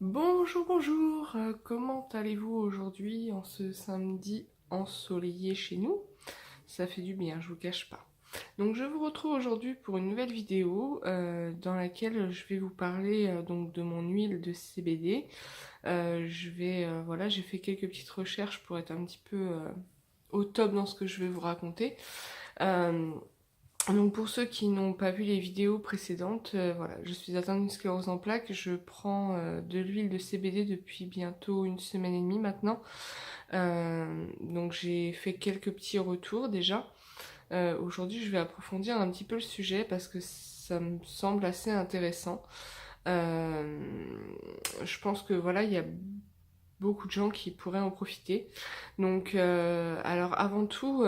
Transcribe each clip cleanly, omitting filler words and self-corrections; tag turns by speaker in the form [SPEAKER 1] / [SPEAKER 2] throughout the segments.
[SPEAKER 1] Bonjour, bonjour, comment allez-vous aujourd'hui en ce samedi ensoleillé chez nous? Ça fait du bien, je vous cache pas. Donc je vous retrouve aujourd'hui pour une nouvelle vidéo dans laquelle je vais vous parler donc de mon huile de CBD. Voilà, j'ai fait quelques petites recherches pour être un petit peu au top dans ce que je vais vous raconter. Euh, donc pour ceux qui n'ont pas vu les vidéos précédentes, voilà, je suis atteinte d'une sclérose en plaques. Je prends de l'huile de CBD depuis bientôt une semaine et demie maintenant. Donc j'ai fait quelques petits retours déjà. Aujourd'hui, je vais approfondir un petit peu le sujet parce que ça me semble assez intéressant. Euh, je pense que voilà, il y a beaucoup de gens qui pourraient en profiter. Donc, alors avant tout,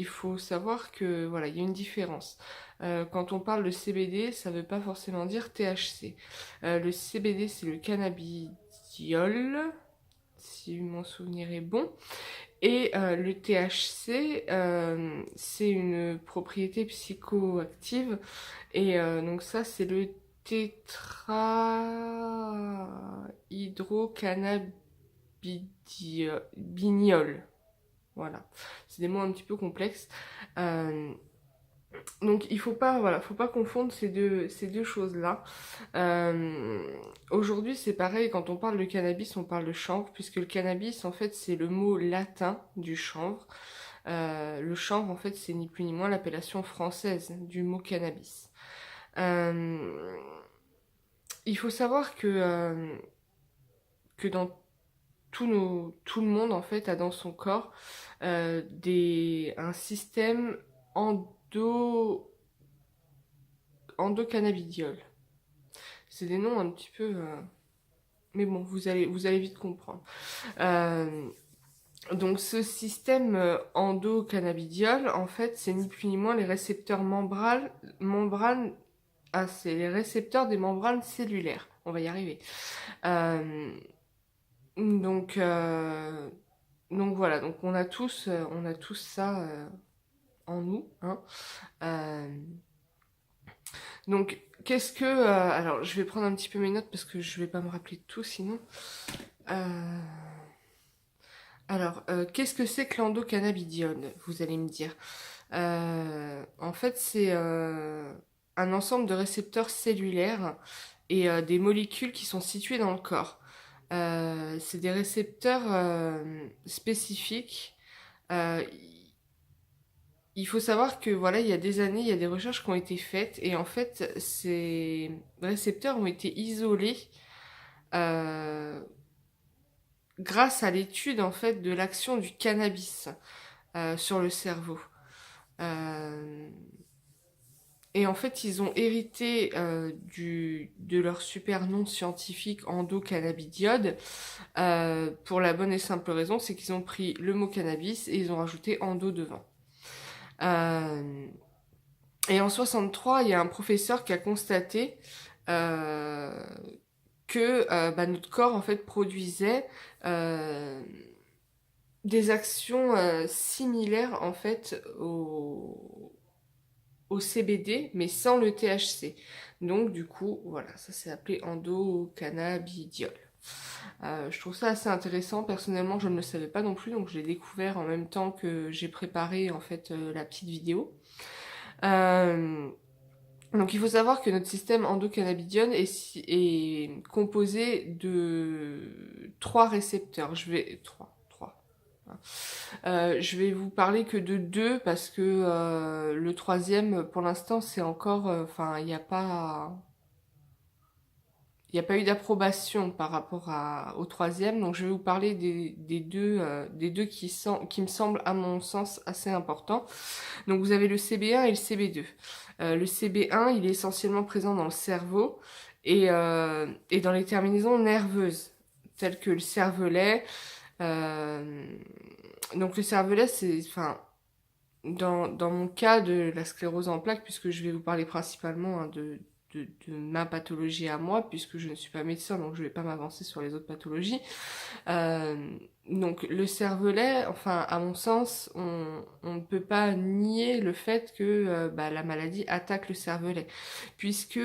[SPEAKER 1] il faut savoir que voilà, il y a une différence. Quand on parle de CBD, ça ne veut pas forcément dire THC. Le CBD, c'est le cannabidiol, si mon souvenir est bon. Et le THC, c'est une propriété psychoactive. Et donc ça, c'est le tétrahydrocannabidiol. Voilà, c'est des mots un petit peu complexes. Euh, donc il faut pas, voilà, faut pas confondre ces deux choses-là. Euh, Aujourd'hui, c'est pareil, quand on parle de cannabis, on parle de chanvre, puisque le cannabis, en fait, c'est le mot latin du chanvre. Le chanvre, en fait, c'est ni plus ni moins l'appellation française du mot cannabis. Euh, il faut savoir que dans tout le monde, en fait, a dans son corps un système endocannabidiol. C'est des noms un petit peu... mais bon, vous allez vite comprendre. Euh, donc ce système endocannabidiol, en fait, c'est ni plus ni moins les récepteurs membranes, c'est les récepteurs des membranes cellulaires. On va y arriver. Euh, donc, euh, donc voilà, donc on a tous ça en nous, hein. Euh, donc alors je vais prendre un petit peu mes notes parce que je vais pas me rappeler de tout sinon. Euh, qu'est-ce que c'est que l'endocannabidiol? Vous allez me dire. En fait, c'est un ensemble de récepteurs cellulaires et des molécules qui sont situées dans le corps. C'est des récepteurs spécifiques. Euh, il faut savoir que voilà, il y a des années, il y a des recherches qui ont été faites et en fait, ces récepteurs ont été isolés euh, grâce à l'étude en fait de l'action du cannabis sur le cerveau. Euh, et en fait, ils ont hérité de leur super nom scientifique endocannabidiol pour la bonne et simple raison, c'est qu'ils ont pris le mot cannabis et ils ont rajouté endo devant. Euh, et en 63, il y a un professeur qui a constaté euh, que notre corps en fait produisait euh, des actions similaires en fait au CBD mais sans le THC. Donc du coup, voilà, ça s'est appelé endocannabidiol. Je trouve ça assez intéressant. Personnellement, je ne le savais pas non plus, donc je l'ai découvert en même temps que j'ai préparé en fait la petite vidéo. Euh, donc il faut savoir que notre système endocannabidiol est composé de trois récepteurs. Je vais vous parler que de deux parce que le troisième, pour l'instant, c'est encore, enfin, il n'y a pas eu d'approbation par rapport au troisième. Donc je vais vous parler des deux qui me semblent à mon sens assez importants. Donc vous avez le CB1 et le CB2. Le CB1, il est essentiellement présent dans le cerveau et dans les terminaisons nerveuses, telles que le cervelet. Euh, donc le cervelet, enfin, dans mon cas de la sclérose en plaques, puisque je vais vous parler principalement hein, de ma pathologie à moi, puisque je ne suis pas médecin, donc je ne vais pas m'avancer sur les autres pathologies. Euh, donc le cervelet, enfin à mon sens, on ne peut pas nier le fait que la maladie attaque le cervelet, puisque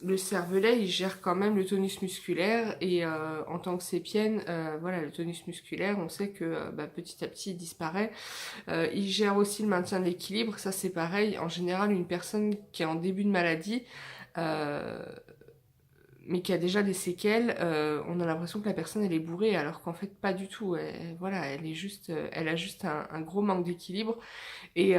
[SPEAKER 1] le cervelet, il gère quand même le tonus musculaire et en tant que sépienne, voilà, le tonus musculaire, on sait que petit à petit il disparaît. Il gère aussi le maintien de l'équilibre, ça c'est pareil. En général, une personne qui est en début de maladie, euh, mais qui a déjà des séquelles, on a l'impression que la personne elle est bourrée, alors qu'en fait pas du tout. Voilà, elle a juste un gros manque d'équilibre. Et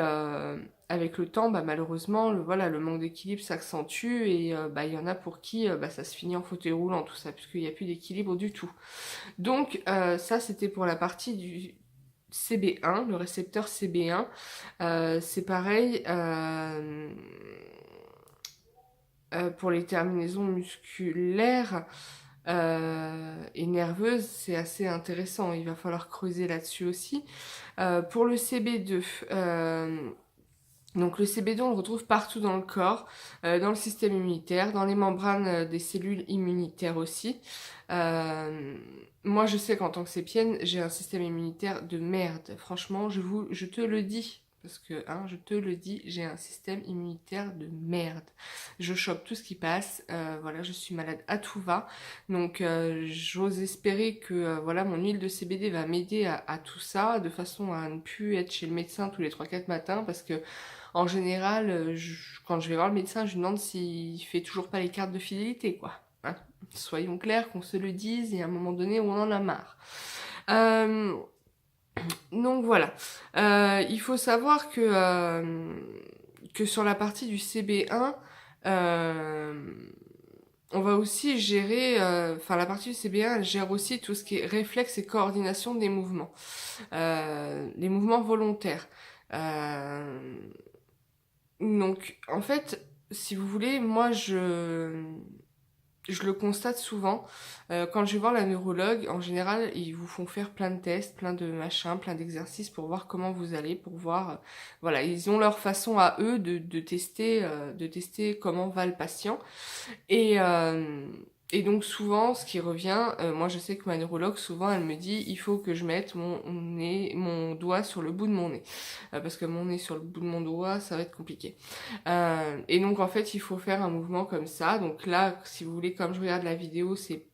[SPEAKER 1] avec le temps, malheureusement, voilà, le manque d'équilibre s'accentue et il y en a pour qui ça se finit en fauteuil roulant, tout ça, puisqu'il n'y a plus d'équilibre du tout. Donc ça, c'était pour la partie du CB1, le récepteur CB1. C'est pareil pour les terminaisons musculaires et nerveuses, c'est assez intéressant. Il va falloir creuser là-dessus aussi. Pour le CB2, donc le CB2, on le retrouve partout dans le corps, dans le système immunitaire, dans les membranes des cellules immunitaires aussi. Moi, je sais qu'en tant que sépienne, j'ai un système immunitaire de merde. Franchement, je te le dis. Parce que, je te le dis, j'ai un système immunitaire de merde. Je chope tout ce qui passe. Voilà, je suis malade à tout va. Donc, j'ose espérer que, voilà, mon huile de CBD va m'aider à tout ça, de façon à ne plus être chez le médecin tous les 3-4 matins, parce que en général, quand je vais voir le médecin, je lui demande s'il fait toujours pas les cartes de fidélité, quoi. Hein, soyons clairs, qu'on se le dise, et à un moment donné, on en a marre. Donc voilà. Il faut savoir que sur la partie du CB1, on va aussi gérer, la partie du CB1, elle gère aussi tout ce qui est réflexe et coordination des mouvements. Les mouvements volontaires. Donc, en fait, si vous voulez, moi, je le constate souvent. Quand je vais voir la neurologue, en général, ils vous font faire plein de tests, plein de machins, plein d'exercices pour voir comment vous allez, pour voir... voilà, ils ont leur façon à eux de tester comment va le patient. Et donc souvent, ce qui revient, moi je sais que ma neurologue, souvent, elle me dit, il faut que je mette mon doigt sur le bout de mon nez. Parce que mon nez sur le bout de mon doigt, ça va être compliqué. Et donc en fait, il faut faire un mouvement comme ça. Donc là, si vous voulez, comme je regarde la vidéo, c'est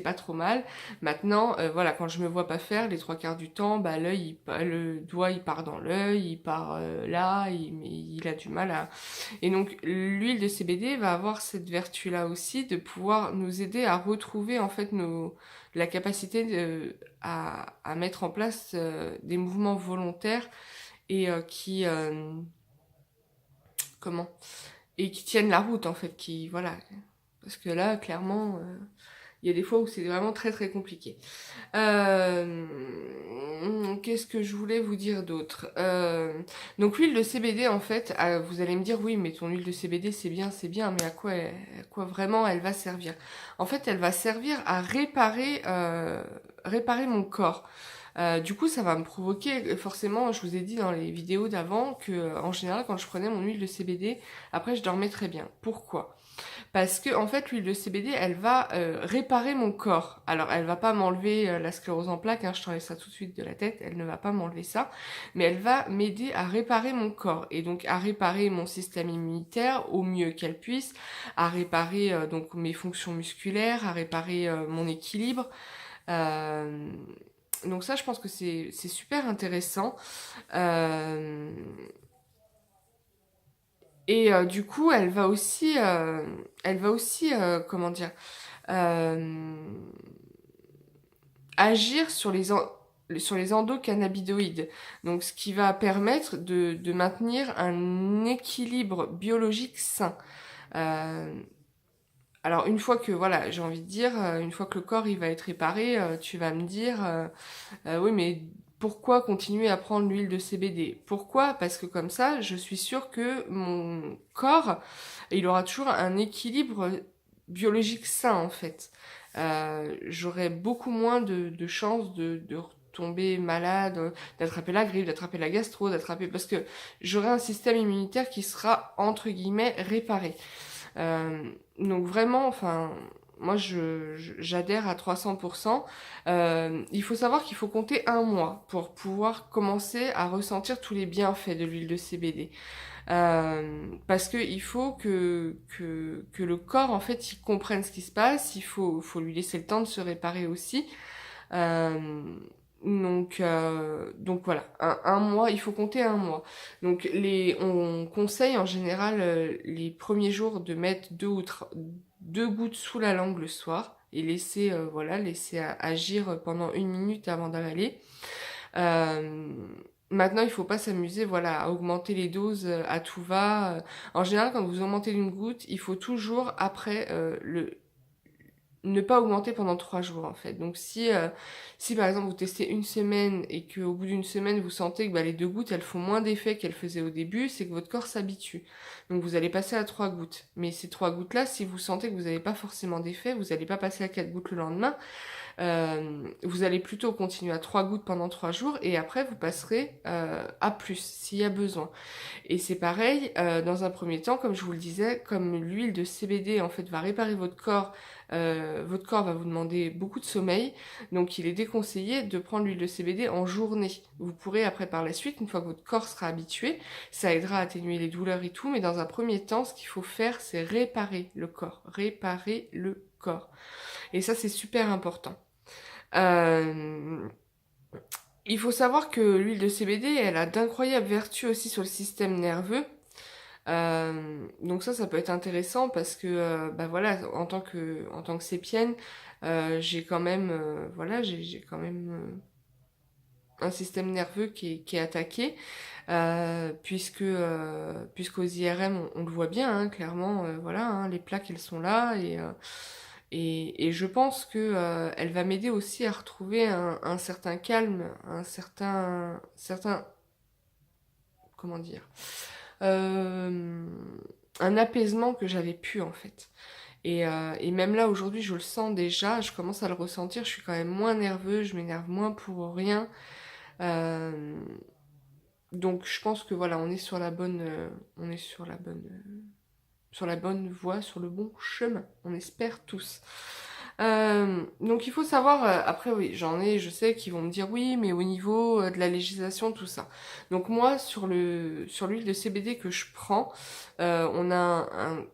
[SPEAKER 1] pas trop mal. Maintenant, voilà, quand je me vois pas faire, les 3 quarts du temps, le doigt il part dans l'œil, il part là, il a du mal à... Et donc l'huile de CBD va avoir cette vertu-là aussi de pouvoir nous aider à retrouver en fait la capacité à mettre en place des mouvements volontaires et comment et qui tiennent la route en fait, qui voilà, parce que là clairement il y a des fois où c'est vraiment très très compliqué. Qu'est-ce que je voulais vous dire d'autre? Donc l'huile de CBD en fait, vous allez me dire oui mais ton huile de CBD c'est bien, mais à quoi vraiment elle va servir? En fait elle va servir à réparer mon corps. Du coup, ça va me provoquer, forcément, je vous ai dit dans les vidéos d'avant que, en général, quand je prenais mon huile de CBD, après, je dormais très bien. Pourquoi? Parce que, en fait, l'huile de CBD, elle va réparer mon corps. Alors, elle va pas m'enlever la sclérose en plaques, je t'enlève ça tout de suite de la tête, elle ne va pas m'enlever ça, mais elle va m'aider à réparer mon corps, et donc à réparer mon système immunitaire au mieux qu'elle puisse, à réparer donc mes fonctions musculaires, à réparer mon équilibre. Donc ça, je pense que c'est super intéressant. Et du coup, elle va aussi, comment dire, euh, agir sur les endocannabinoïdes. Donc, ce qui va permettre de maintenir un équilibre biologique sain. Alors une fois que voilà, j'ai envie de dire, une fois que le corps il va être réparé, tu vas me dire, oui mais pourquoi continuer à prendre l'huile de CBD? Pourquoi? Parce que comme ça, je suis sûre que mon corps, il aura toujours un équilibre biologique sain en fait. J'aurai beaucoup moins de chances de tomber malade, d'attraper la grippe, d'attraper la gastro, parce que j'aurai un système immunitaire qui sera entre guillemets réparé. Donc vraiment, enfin, moi j'adhère à 300%. Il faut savoir qu'il faut compter un mois pour pouvoir commencer à ressentir tous les bienfaits de l'huile de CBD. Parce que il faut que le corps en fait il comprenne ce qui se passe, faut lui laisser le temps de se réparer aussi. Euh, donc voilà, un mois, il faut compter un mois. Donc on conseille en général les premiers jours de mettre deux gouttes sous la langue le soir et laisser agir pendant 1 minute avant d'avaler. Euh, Maintenant, il faut pas s'amuser, voilà, à augmenter les doses à tout va. En général, quand vous augmentez d'une goutte, il faut toujours après ne pas augmenter pendant 3 jours en fait. Donc si par exemple vous testez une semaine et qu'au bout d'une semaine vous sentez que les 2 gouttes elles font moins d'effet qu'elles faisaient au début, c'est que votre corps s'habitue. Donc vous allez passer à 3 gouttes. Mais ces 3 gouttes là, si vous sentez que vous n'avez pas forcément d'effet, vous n'allez pas passer à 4 gouttes le lendemain. Vous allez plutôt continuer à 3 gouttes pendant 3 jours et après vous passerez à plus s'il y a besoin. Et c'est pareil, dans un premier temps, comme je vous le disais, comme l'huile de CBD en fait va réparer votre corps va vous demander beaucoup de sommeil, donc il est déconseillé de prendre l'huile de CBD en journée. Vous pourrez après par la suite, une fois que votre corps sera habitué, ça aidera à atténuer les douleurs et tout, mais dans un premier temps, ce qu'il faut faire, c'est réparer le corps. Réparer le corps. Et ça, c'est super important. Euh, il faut savoir que l'huile de CBD, elle a d'incroyables vertus aussi sur le système nerveux. Donc ça peut être intéressant parce que, voilà, en tant que sépienne, j'ai quand même, j'ai quand même un système nerveux qui est attaqué, puisqu'aux IRM, on le voit bien, hein, clairement, voilà, hein, les plaques, elles sont là, et je pense que elle va m'aider aussi à retrouver un certain calme, comment dire, euh, un apaisement que j'avais pu en fait. Et même là aujourd'hui je le sens déjà, je commence à le ressentir, je suis quand même moins nerveuse, je m'énerve moins pour rien. Euh, donc je pense que voilà, on est sur la bonne voie, sur le bon chemin. On espère tous. Donc il faut savoir, après oui, je sais qu'ils vont me dire oui, mais au niveau de la législation, tout ça. Donc moi, sur l'huile de CBD que je prends, on a un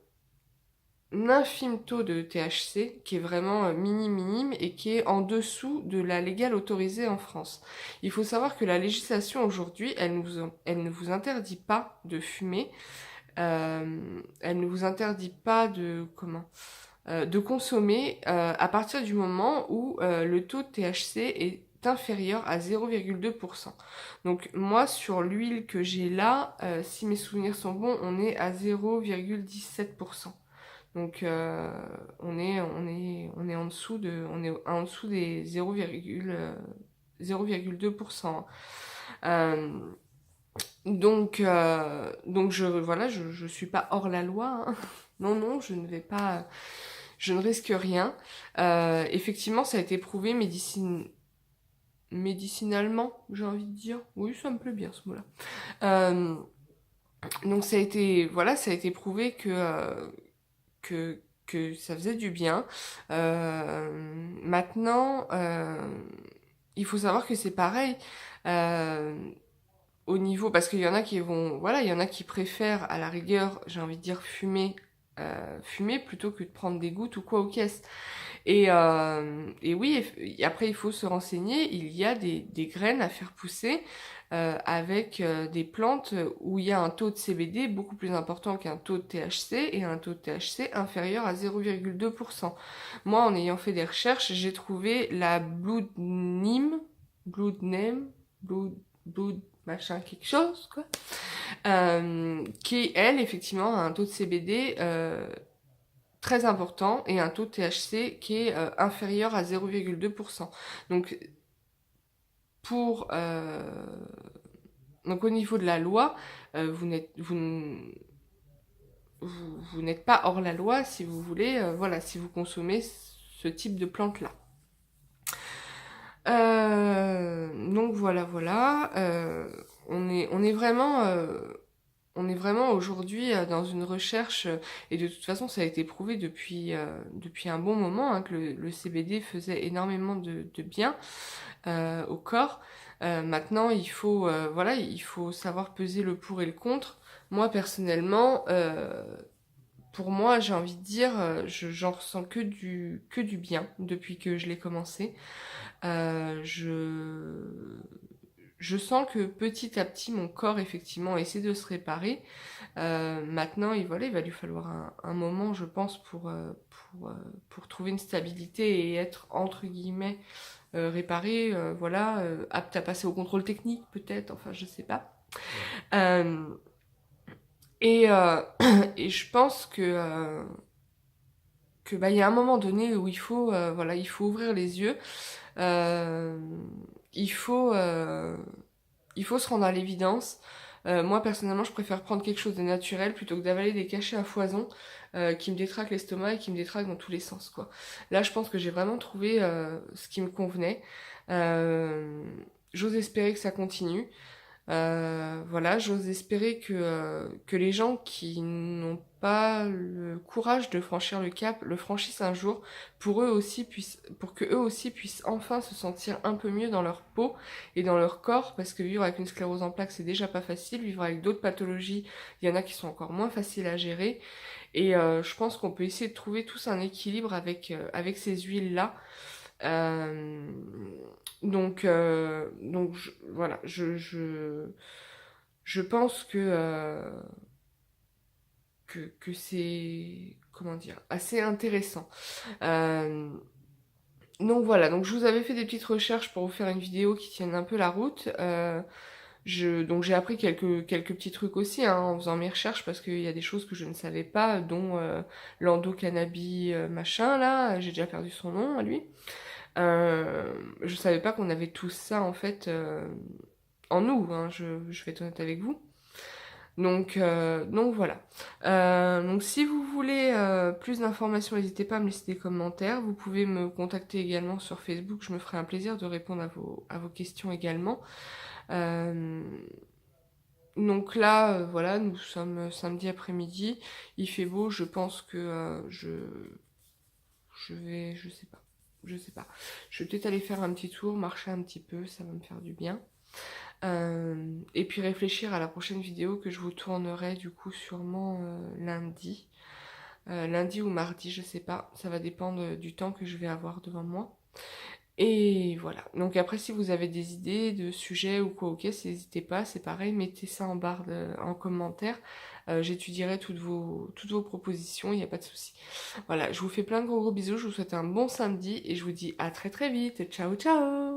[SPEAKER 1] infime taux de THC qui est vraiment minime et qui est en dessous de la légale autorisée en France. Il faut savoir que la législation aujourd'hui, elle ne vous interdit pas de fumer, elle ne vous interdit pas de consommer à partir du moment où le taux de THC est inférieur à 0,2%. Donc moi sur l'huile que j'ai là, si mes souvenirs sont bons, on est à 0,17%. Donc on est en dessous des 0,2%. Euh, donc je suis pas hors la loi, hein. Non, non, je ne risque rien. Effectivement, ça a été prouvé médicinalement, j'ai envie de dire. Oui, ça me plaît bien ce mot-là. Euh, donc ça a été prouvé que ça faisait du bien. Maintenant, il faut savoir que c'est pareil. Euh, Au niveau, parce qu'il y en a qui vont, voilà, il y en a qui préfèrent à la rigueur, j'ai envie de dire fumer plutôt que de prendre des gouttes ou quoi aux caisses. Et oui, après il faut se renseigner, il y a des graines à faire pousser avec des plantes où il y a un taux de CBD beaucoup plus important qu'un taux de THC et un taux de THC inférieur à 0,2%. Moi, en ayant fait des recherches, j'ai trouvé la Blood Name, Blood machin quelque chose, quoi, qui, elle, effectivement, a un taux de CBD très important et un taux de THC qui est inférieur à 0,2%. Donc, pour, donc, au niveau de la loi, vous n'êtes pas hors la loi si vous voulez, voilà, si vous consommez ce type de plante-là. Donc voilà, on est vraiment on est vraiment aujourd'hui dans une recherche, et de toute façon ça a été prouvé depuis un bon moment, hein, que le CBD faisait énormément de bien au corps. Maintenant, voilà, il faut savoir peser le pour et le contre. Moi, personnellement, pour moi, j'ai envie de dire, j'en ressens que du bien depuis que je l'ai commencé. Euh, je, je sens que petit à petit, mon corps, effectivement, essaie de se réparer. Maintenant, voilà, il va lui falloir un moment, je pense, pour trouver une stabilité et être, entre guillemets, réparé, voilà, apte à passer au contrôle technique, peut-être, enfin, je sais pas. Euh, et, et je pense que bah, il y a un moment donné où voilà, il faut ouvrir les yeux. Euh, il faut, euh, il faut se rendre à l'évidence. Moi, personnellement, je préfère prendre quelque chose de naturel plutôt que d'avaler des cachets à foison qui me détraquent l'estomac et qui me détraquent dans tous les sens, quoi. Là, je pense que j'ai vraiment trouvé ce qui me convenait. Euh, J'ose espérer que ça continue. Voilà, j'ose espérer que les gens qui n'ont pas le courage de franchir le cap le franchissent un jour pour que eux aussi puissent enfin se sentir un peu mieux dans leur peau et dans leur corps, parce que vivre avec une sclérose en plaques c'est déjà pas facile, vivre avec d'autres pathologies, il y en a qui sont encore moins faciles à gérer, et je pense qu'on peut essayer de trouver tous un équilibre avec ces huiles-là. Euh, voilà, je pense que c'est, comment dire, assez intéressant. Euh, donc voilà, donc je vous avais fait des petites recherches pour vous faire une vidéo qui tienne un peu la route. Donc j'ai appris quelques petits trucs aussi, hein, en faisant mes recherches, parce qu'il y a des choses que je ne savais pas, dont l'endocannabis machin là, j'ai déjà perdu son nom à lui. Je savais pas qu'on avait tout ça en fait en nous, hein, je vais être honnête avec vous. Donc voilà. Donc si vous voulez plus d'informations, n'hésitez pas à me laisser des commentaires. Vous pouvez me contacter également sur Facebook, je me ferai un plaisir de répondre à vos questions également. Euh, donc là, voilà, nous sommes samedi après-midi, il fait beau, je pense que je sais pas, je sais pas. Je vais peut-être aller faire un petit tour, marcher un petit peu, ça va me faire du bien. Et puis réfléchir à la prochaine vidéo que je vous tournerai du coup sûrement lundi. Lundi ou mardi, je sais pas. Ça va dépendre du temps que je vais avoir devant moi. Et voilà. Donc après, si vous avez des idées de sujets ou quoi, ok, n'hésitez pas, c'est pareil, mettez ça en commentaire. J'étudierai toutes vos propositions, il n'y a pas de souci. Voilà, je vous fais plein de gros bisous, je vous souhaite un bon samedi et je vous dis à très très vite. Ciao ciao!